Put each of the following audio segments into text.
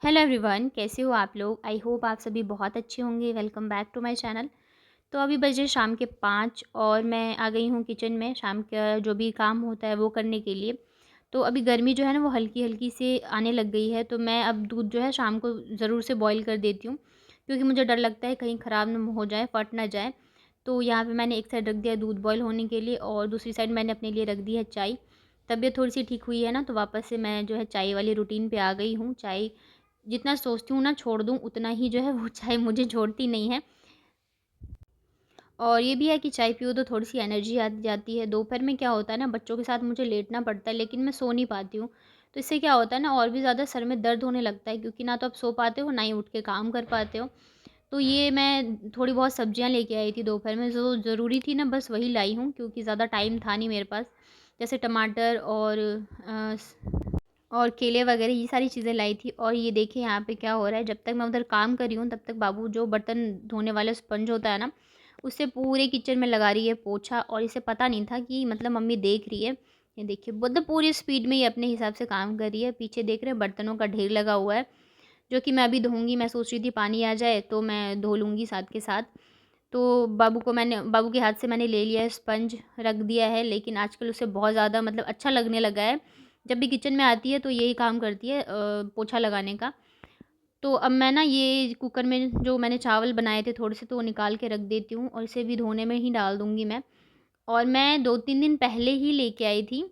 Hello everyone, कैसे हो आप लोग। आई होप आप सभी बहुत अच्छे होंगे। Welcome back to my channel. तो अभी बजे शाम के 5 और मैं आ गई हूँ किचन में शाम का जो भी काम होता है वो करने के लिए। तो अभी गर्मी जो है ना वो हल्की हल्की से आने लग गई है, तो मैं अब दूध जो है शाम को ज़रूर से बॉईल कर देती हूँ, क्योंकि मुझे डर लगता है कहीं ख़राब ना हो जाए, फट ना जाए। तो यहाँ पे मैंने एक साइड रख दिया दूध बॉईल होने के लिए और दूसरी साइड मैंने अपने लिए रख दी है चाय। तबीयत थोड़ी सी ठीक हुई है ना, तो वापस से मैं जो है चाय वाली रूटीन पे आ गई हूँ। चाय जितना सोचती हूँ ना छोड़ दूँ, उतना ही जो है वो चाय मुझे छोड़ती नहीं है। और ये भी है कि चाय पियो तो थोड़ी-सी एनर्जी आ जाती है। दोपहर में क्या होता है ना, बच्चों के साथ मुझे लेटना पड़ता है, लेकिन मैं सो नहीं पाती हूँ। तो इससे क्या होता है ना, और भी ज़्यादा सर में दर्द होने लगता है, क्योंकि ना तो आप सो पाते हो, ना ही उठ के काम कर पाते हो। तो ये मैं थोड़ी बहुत सब्जियाँ लेके आई थी दोपहर में, जो ज़रूरी थी ना बस वही लाई हूँ, क्योंकि ज़्यादा टाइम था नहीं मेरे पास। जैसे टमाटर और अ, और केले वगैरह ये सारी चीज़ें लाई थी। और ये देखिए यहाँ पे क्या हो रहा है, जब तक मैं उधर काम कर रही हूँ तब तक बाबू जो बर्तन धोने वाला स्पंज होता है ना, उससे पूरे किचन में लगा रही है पोछा। और इसे पता नहीं था कि मतलब मम्मी देख रही है। ये देखिए मतलब पूरी स्पीड में ये अपने हिसाब से काम कर रही है। पीछे देख रहे हैं बर्तनों का ढेर लगा हुआ है, जो कि मैं अभी धोऊँगी। मैं सोच रही थी पानी आ जाए तो मैं धो लूँगी साथ के साथ। तो बाबू के हाथ से मैंने ले लिया है स्पंज, रख दिया है, लेकिन आजकल उसे बहुत ज़्यादा मतलब अच्छा लगने लगा है। जब भी किचन में आती है तो यही काम करती है, पोछा लगाने का। तो अब मैं ना ये कुकर में जो मैंने चावल बनाए थे थोड़े से, तो वो निकाल के रख देती हूँ और इसे भी धोने में ही डाल दूँगी मैं। और मैं 2-3 दिन पहले ही लेके आई थी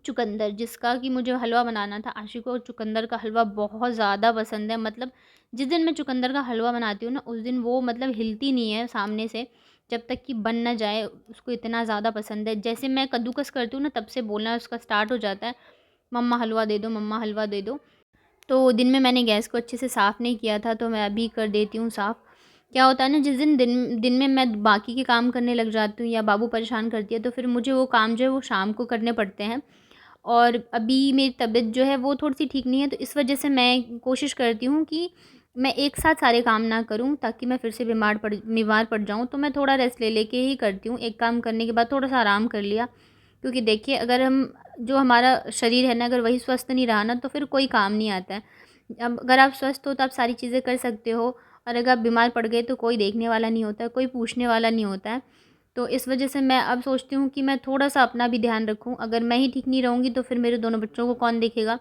चुकंदर, जिसका कि मुझे हलवा बनाना था। आशी को चुकंदर का हलवा बहुत ज़्यादा पसंद है। मतलब जिस दिन मैं चुकंदर का हलवा बनाती हूँ ना, उस दिन वो मतलब हिलती नहीं है सामने से, जब तक कि बन ना जाए। उसको इतना ज़्यादा पसंद है। जैसे मैं कद्दूकस करती हूँ ना, तब से बोलना उसका स्टार्ट हो जाता है, मम्मा हलवा दे दो, मम्मा हलवा दे दो। तो दिन में मैंने गैस को अच्छे से साफ़ नहीं किया था, तो मैं अभी कर देती हूँ साफ़। क्या होता है ना, जिस दिन दिन में मैं बाकी के काम करने लग जाती हूँ या बाबू परेशान करती है, तो फिर मुझे वो काम जो है वो शाम को करने पड़ते हैं। और अभी मेरी तबीयत जो है वो थोड़ी-सी ठीक नहीं है, तो इस वजह से मैं कोशिश करती हूँ कि मैं एक साथ सारे काम ना करूँ, ताकि मैं फिर से बीमार पड़ जाऊँ। तो मैं थोड़ा रेस्ट ले लेके ही करती हूँ। एक काम करने के बाद थोड़ा-सा आराम कर लिया, क्योंकि देखिए अगर हम जो हमारा शरीर है ना, अगर वही स्वस्थ नहीं रहा ना, तो फिर कोई काम नहीं आता है। अब अगर आप स्वस्थ हो तो आप सारी चीज़ें कर सकते हो, और अगर आप बीमार पड़ गए तो कोई देखने वाला नहीं होता है, कोई पूछने वाला नहीं होता है। तो इस वजह से मैं अब सोचती हूँ कि मैं थोड़ा-सा अपना भी ध्यान रखूँ। अगर मैं ही ठीक नहीं रहूँगी तो फिर मेरे दोनों बच्चों को कौन देखेगा?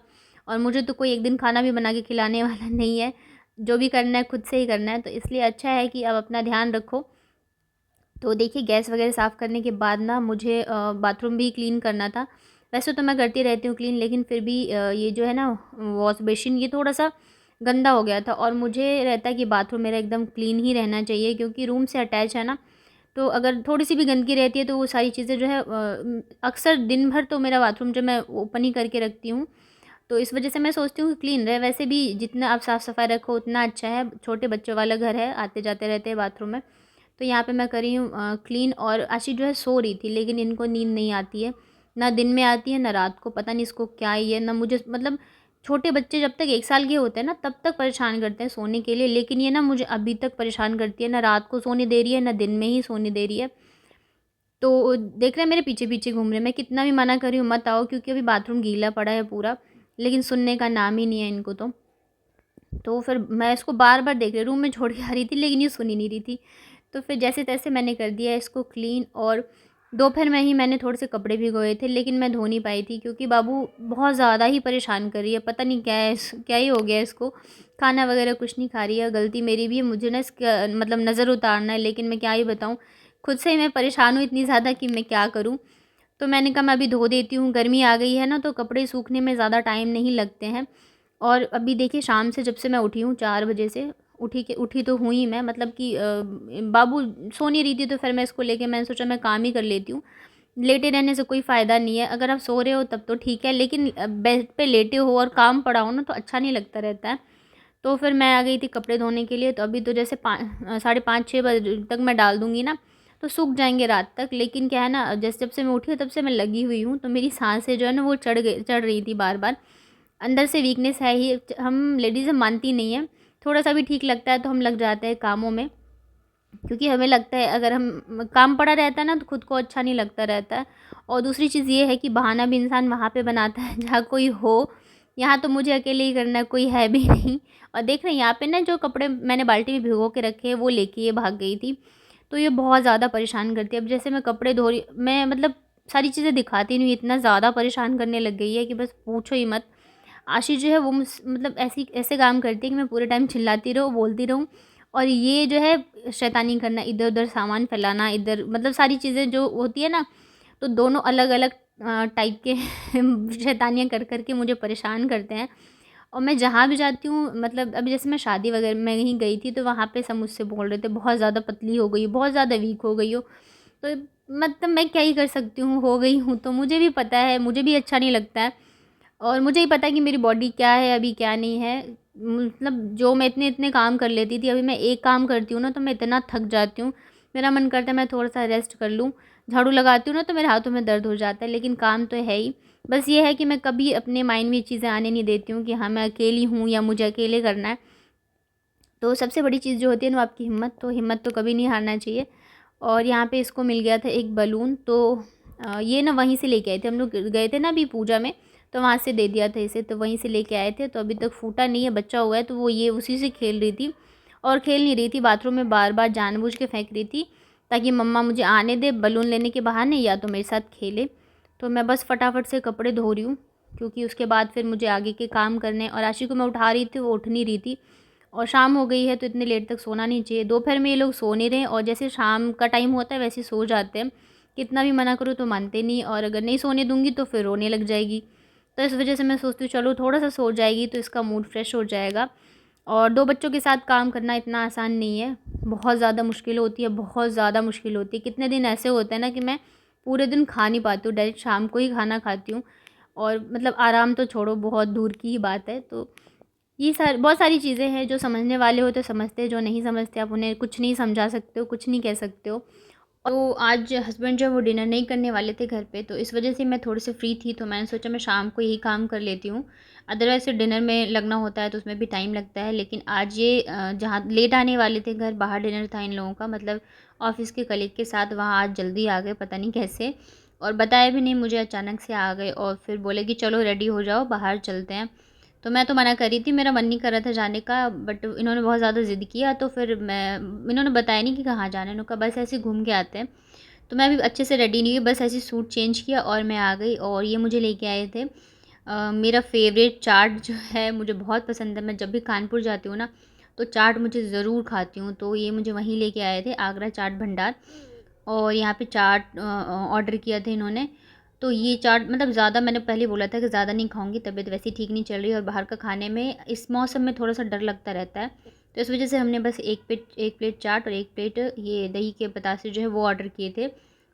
और मुझे तो कोई एक दिन खाना भी बना के खिलाने वाला नहीं है। जो भी करना है खुद से ही करना है, तो इसलिए अच्छा है कि अब अपना ध्यान रखो। तो देखिए गैस वगैरह साफ़ करने के बाद ना मुझे बाथरूम भी क्लीन करना था। वैसे तो मैं करती रहती हूँ क्लीन, लेकिन फिर भी ये जो है ना वॉश बेसिन ये थोड़ा-सा गंदा हो गया था। और मुझे रहता है कि बाथरूम मेरा एकदम क्लीन ही रहना चाहिए, क्योंकि रूम से अटैच है ना, तो अगर थोड़ी-सी भी गंदगी रहती है तो वो सारी चीज़ें जो है अक्सर दिन भर तो मेरा बाथरूम जो मैं ओपन ही करके रखती हूँ। तो इस वज़ह से मैं सोचती हूँ कि क्लीन रहे। वैसे भी जितना आप साफ़-सफ़ाई रखो उतना अच्छा है। छोटे बच्चों वाला घर है, आते-जाते रहते हैं बाथरूम में। तो यहाँ पे मैं कर रही हूँ क्लीन। और आशी जो है सो रही थी, लेकिन इनको नींद नहीं आती है। ना दिन में आती है, ना रात को। पता नहीं इसको क्या ही है, ना मुझे मतलब छोटे बच्चे जब तक 1 साल के होते हैं ना, तब तक परेशान करते हैं सोने के लिए। लेकिन ये ना मुझे अभी तक परेशान करती है, ना रात को सोने दे रही है, ना दिन में ही सोने दे रही है। तो देख रहे हैं मेरे पीछे-पीछे घूम रहे हैं। मैं कितना भी मना कर रही हूँ मत आओ, क्योंकि अभी बाथरूम गीला पड़ा है पूरा, लेकिन सुनने का नाम ही नहीं है इनको तो। तो फिर मैं इसको बार-बार देख रही, रूम में छोड़ के आ रही थी, लेकिन ये सुन ही नहीं रही थी। तो फिर जैसे-तैसे मैंने कर दिया इसको क्लीन। और दोपहर में ही मैंने थोड़े से कपड़े भिगोए थे, लेकिन मैं धो नहीं पाई थी, क्योंकि बाबू बहुत ज़्यादा ही परेशान कर रही है। पता नहीं क्या ही हो गया है इसको। खाना वगैरह कुछ नहीं खा रही है। गलती मेरी भी है, मुझे ना इसका मतलब नज़र उतारना है, लेकिन मैं क्या ही बताऊँ। खुद से ही मैं परेशान हूँ इतनी ज़्यादा कि मैं क्या करूँ। तो मैंने कहा मैं अभी धो देती हूँ। गर्मी आ गई है ना, तो कपड़े सूखने में ज़्यादा टाइम नहीं लगते हैं। और अभी देखिए शाम से जब से मैं उठी हूँ 4 बजे से, उठी तो हुई मैं, मतलब कि बाबू सो नहीं रही थी, तो फिर मैं इसको लेके मैंने सोचा मैं काम ही कर लेती हूँ। लेटे रहने से कोई फ़ायदा नहीं है। अगर आप सो रहे हो तब तो ठीक है, लेकिन बेड पे लेटे हो और काम पड़ा हो ना, तो अच्छा नहीं लगता रहता है। तो फिर मैं आ गई थी कपड़े धोने के लिए। तो अभी तो जैसे साढ़े 5-6 बजे तक मैं डाल दूँगी ना, तो सूख जाएँगे रात तक। लेकिन क्या है ना, जैसे जब से मैं उठी हूँ तब से मैं लगी हुई हूँ, तो मेरी साँसें जो है ना वो चढ़ रही थी बार-बार। अंदर से वीकनेस है ही, हम लेडीज़ें मानती नहीं हैं। थोड़ा-सा भी ठीक लगता है तो हम लग जाते हैं कामों में, क्योंकि हमें लगता है अगर हम काम पड़ा रहता है ना, तो खुद को अच्छा नहीं लगता रहता है। और दूसरी चीज़ ये है कि बहाना भी इंसान वहाँ पे बनाता है जहाँ कोई हो, यहाँ तो मुझे अकेले ही करना है, कोई है भी नहीं। और देख रहे हैं यहाँ पे ना जो कपड़े मैंने बाल्टी में भिगो के रखे हैं वो लेके ये भाग गई थी। तो ये बहुत ज़्यादा परेशान करती है। अब जैसे मैं कपड़े धो रही, मैं मतलब सारी चीज़ें दिखाती नहीं हूँ, इतना ज़्यादा परेशान करने लग गई है कि बस पूछो ही मत। आशी जो है वो मतलब ऐसे काम करती है कि मैं पूरे टाइम चिल्लाती रहूँ, बोलती रहूँ, और ये जो है शैतानी करना, इधर-उधर सामान फैलाना, इधर मतलब सारी चीज़ें जो होती है ना, तो दोनों अलग-अलग टाइप के शैतानियाँ कर के मुझे परेशान करते हैं। और मैं जहाँ भी जाती हूँ, मतलब अभी जैसे मैं शादी वगैरह में कहीं गई थी, तो वहाँ पे सब मुझसे बोल रहे थे बहुत ज़्यादा पतली हो गई हो, बहुत ज़्यादा वीक हो गई हो। तो मतलब मैं क्या ही कर सकती हूँ, हो गई हूँ तो मुझे भी पता है, मुझे भी अच्छा नहीं लगता है। और मुझे ही पता है कि मेरी बॉडी क्या है अभी, क्या नहीं है। मतलब जो मैं इतने काम कर लेती थी, अभी मैं एक काम करती हूँ ना तो मैं इतना थक जाती हूँ, मेरा मन करता है मैं थोड़ा-सा रेस्ट कर लूँ। झाड़ू लगाती हूँ ना तो मेरे हाथों में दर्द हो जाता है, लेकिन काम तो है ही। बस ये है कि मैं कभी अपने माइंड में ये चीज़ें आने नहीं देती हूँ कि हाँ, मैं अकेली हूँ या मुझे अकेले करना है। तो सबसे बड़ी चीज़ जो होती है ना, वो आपकी हिम्मत, तो हिम्मत तो कभी नहीं हारना चाहिए। और यहाँ पे इसको मिल गया था एक बलून, तो ये ना वहीं से लेके आए थे, हम लोग गए थे ना अभी पूजा में, तो वहाँ से दे दिया था इसे, तो वहीं से लेके आए थे। तो अभी तक फूटा नहीं है, बच्चा हुआ है, तो वो ये उसी से खेल रही थी। और खेल नहीं रही थी, बाथरूम में बार बार जानबूझ के फेंक रही थी ताकि मम्मा मुझे आने दे बलून लेने के बहाने, या तो मेरे साथ खेले। तो मैं बस फटाफट से कपड़े धो रही हूँ, क्योंकि उसके बाद फिर मुझे आगे के काम करने। और आशी को मैं उठा रही थी, वो उठ नहीं रही थी, और शाम हो गई है तो इतनी लेट तक सोना नहीं चाहिए। दोपहर में ये लोग सो नहीं रहे, और जैसे शाम का टाइम होता है वैसे सो जाते हैं। कितना भी मना करूँ तो मानते नहीं, और अगर नहीं सोने दूँगी तो फिर रोने लग जाएगी। तो इस वजह से मैं सोचती हूँ चलो थोड़ा-सा सो जाएगी तो इसका मूड फ्रेश हो जाएगा। और 2 बच्चों के साथ काम करना इतना आसान नहीं है, बहुत ज़्यादा मुश्किल होती है, बहुत ज़्यादा मुश्किल होती है। कितने दिन ऐसे होते हैं ना कि मैं पूरे दिन खा नहीं पाती हूँ, डायरेक्ट शाम को ही खाना खाती हूँ। और मतलब आराम तो छोड़ो, बहुत दूर की ही बात है। तो ये बहुत सारी चीज़ें हैं, जो समझने वाले हो तो समझते हैं, जो नहीं समझते आप उन्हें कुछ नहीं समझा सकते हो, कुछ नहीं कह सकते हो। तो आज हस्बैंड जो है वो डिनर नहीं करने वाले थे घर पे, तो इस वजह से मैं थोड़ी सी फ्री थी, तो मैंने सोचा मैं शाम को यही काम कर लेती हूँ। अदरवाइज़ फिर डिनर में लगना होता है तो उसमें भी टाइम लगता है। लेकिन आज ये जहाँ लेट आने वाले थे घर, बाहर डिनर था इन लोगों का, मतलब ऑफ़िस के कलीग के साथ, वहाँ आज जल्दी आ गए, पता नहीं कैसे, और बताया भी नहीं मुझे, अचानक से आ गए और फिर बोले कि चलो रेडी हो जाओ, बाहर चलते हैं। तो मैं तो मना कर रही थी, मेरा मन नहीं कर रहा था जाने का, बट इन्होंने बहुत ज़्यादा ज़िद किया, तो फिर इन्होंने बताया नहीं कि कहाँ जाना है, इन्होंने कहा बस ऐसे ही घूम के आते हैं। तो मैं अभी अच्छे से रेडी नहीं हुई, बस ऐसे ही सूट चेंज किया और मैं आ गई। और ये मुझे लेके आए थे मेरा फ़ेवरेट चाट जो है, मुझे बहुत पसंद है। मैं जब भी कानपुर जाती हूँ ना, तो चाट मुझे ज़रूर खाती हूँ, तो ये मुझे वहीं लेके आए थे, आगरा चाट भंडार। और यहाँ पे चाट ऑर्डर किया था इन्होंने। तो ये चाट मतलब ज़्यादा, मैंने पहले बोला था कि ज़्यादा नहीं खाऊँगी, तबीयत वैसे ही ठीक नहीं चल रही है, और बाहर का खाने में इस मौसम में थोड़ा-सा डर लगता रहता है। तो इस वज़ह से हमने बस 1 प्लेट चाट और 1 प्लेट ये दही के बतासे जो है वो ऑर्डर किए थे।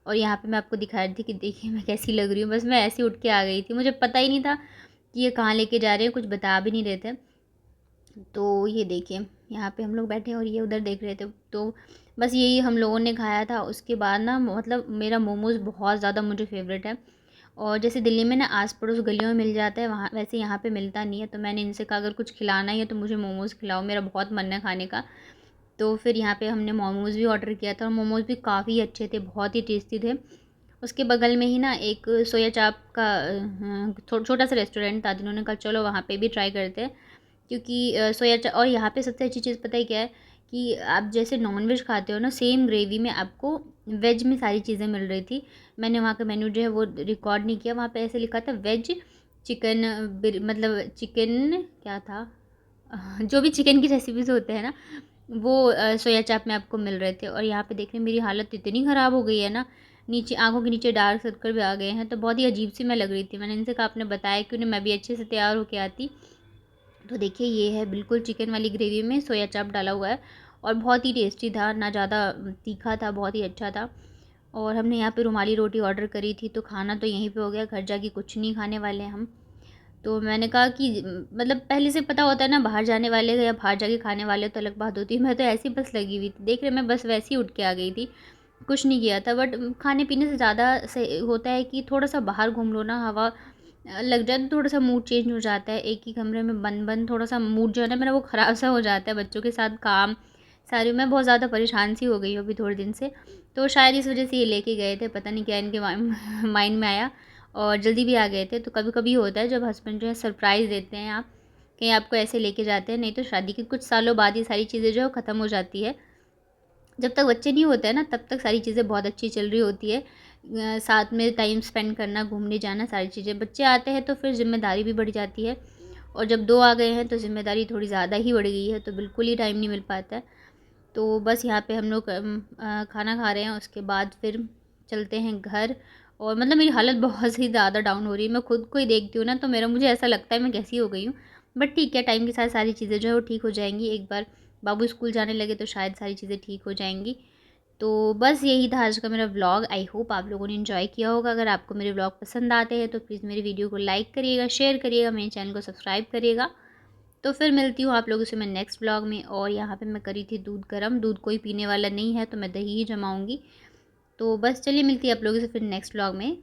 और यहाँ पे मैं आपको दिखा रही थी कि देखिए मैं कैसी लग रही हूँ। बस मैं ऐसे ही उठ के आ गई थी। मुझे पता ही नहीं था कि ये कहाँ लेके जा रहे हैं, कुछ बता भी नहीं रहे थे। तो ये देखिए, यहाँ पे हम लोग बैठे और ये उधर देख रहे थे। तो बस यही हम लोगों ने खाया था। उसके बाद ना मतलब मेरा मोमोज़ बहुत ज़्यादा मुझे फ़ेवरेट है। और जैसे दिल्ली में ना आस-पड़ोस गलियों में मिल जाता है, वहाँ वैसे यहाँ पे मिलता नहीं है। तो मैंने इनसे कहा अगर कुछ खिलाना ही है तो मुझे मोमोज़ खिलाओ, मेरा बहुत मन है खाने का। तो फिर यहाँ पे हमने मोमोज़ भी ऑर्डर किया था, और मोमोज़ भी काफ़ी अच्छे थे, बहुत ही टेस्टी थे। उसके बगल में ही ना एक सोया चाप का छोटा-सा रेस्टोरेंट था, जिन्होंने कहा चलो वहाँ पे भी ट्राई करते हैं। क्योंकि सोया चा और यहाँ पे सबसे अच्छी चीज़ पता है क्या है, कि आप जैसे नॉन-वेज खाते हो ना, सेम ग्रेवी में आपको वेज में सारी चीज़ें मिल रही थी। मैंने वहाँ का मेन्यू जो है वो रिकॉर्ड नहीं किया, वहाँ पे ऐसे लिखा था वेज चिकन मतलब चिकन क्या था जो भी चिकन की रेसिपीज़ होते हैं ना, वो सोया चाप में आपको मिल रहे थे। और यहाँ पे देखिए मेरी हालत इतनी ख़राब हो गई है ना, नीचे आँखों के नीचे डार्क सर्कल भी आ गए हैं, तो बहुत ही अजीब-सी मैं लग रही थी। मैंने इनसे कहा आपने बताया क्यों नहीं, मैं भी अच्छे से तैयार होके आती। तो देखिए ये है बिल्कुल चिकन वाली ग्रेवी में सोया चाप डाला हुआ है, और बहुत ही टेस्टी था, ना ज़्यादा तीखा था, बहुत ही अच्छा था। और हमने यहाँ पे रुमाली रोटी ऑर्डर करी थी, तो खाना तो यहीं पे हो गया, घर जाके कुछ नहीं खाने वाले हैं हम। तो मैंने कहा कि मतलब पहले से पता होता है ना, बाहर जाने वाले या बाहर जाके खाने वाले तो अलग बात होती है। मैं तो ऐसे ही बस लगी हुई थी, देख रहे मैं बस वैसे ही उठ के आ गई थी, कुछ नहीं किया था। बट खाने-पीने से ज़्यादा से होता है कि थोड़ा-सा बाहर घूम लो ना, हवा लग जाए तो थोड़ा-सा मूड चेंज हो जाता है। एक ही कमरे में बंद-बंद थोड़ा-सा मूड जो है ना मेरा वो ख़राब-सा हो जाता है, बच्चों के साथ काम सारी, मैं बहुत ज़्यादा परेशान सी हो गई हूँ अभी थोड़े दिन से। तो शायद इस वज़ह से ये लेके गए थे, पता नहीं क्या इनके माइंड में आया, और जल्दी भी आ गए थे। तो कभी-कभी होता है जब हस्बैंड जो है सरप्राइज़ देते हैं, आप कहीं आपको ऐसे लेके जाते हैं, नहीं तो शादी के कुछ सालों बाद ये सारी चीज़ें जो है वो ख़त्म हो जाती है। जब तक बच्चे नहीं होते हैं ना, तब तक सारी चीज़ें बहुत अच्छी चल रही होती है। साथ में टाइम स्पेंड करना, घूमने जाना, सारी चीज़ें। बच्चे आते हैं तो फिर ज़िम्मेदारी भी बढ़ जाती है, और जब 2 आ गए हैं तो ज़िम्मेदारी थोड़ी ज़्यादा ही बढ़ गई है, तो बिल्कुल ही टाइम नहीं मिल पाता है। तो बस यहाँ पे हम लोग खाना खा रहे हैं, उसके बाद फिर चलते हैं घर। और मतलब मेरी हालत बहुत ही ज़्यादा डाउन हो रही है, मैं खुद को ही देखती हूँ ना, तो मेरा मुझे ऐसा लगता है मैं कैसी हो गई हूँ। बट ठीक है, टाइम के साथ सारी चीज़ें जो है वो ठीक हो जाएँगी। एक बार बाबू स्कूल जाने लगे तो शायद सारी चीज़ें ठीक हो जाएँगी। तो बस यही था आज का मेरा व्लॉग। आई होप आप लोगों ने एन्जॉय किया होगा। अगर आपको मेरे व्लॉग पसंद आते हैं तो प्लीज़ मेरी वीडियो को लाइक करिएगा, शेयर करिएगा, मेरे चैनल को सब्सक्राइब करिएगा। तो फिर मिलती हूँ आप लोगों से मैं नेक्स्ट व्लॉग में। और यहाँ पे मैं करी थी दूध गरम, दूध कोई पीने वाला नहीं है तो मैं दही ही जमाऊँगी। तो बस चलिए, मिलती है आप लोगों से फिर नेक्स्ट व्लॉग में।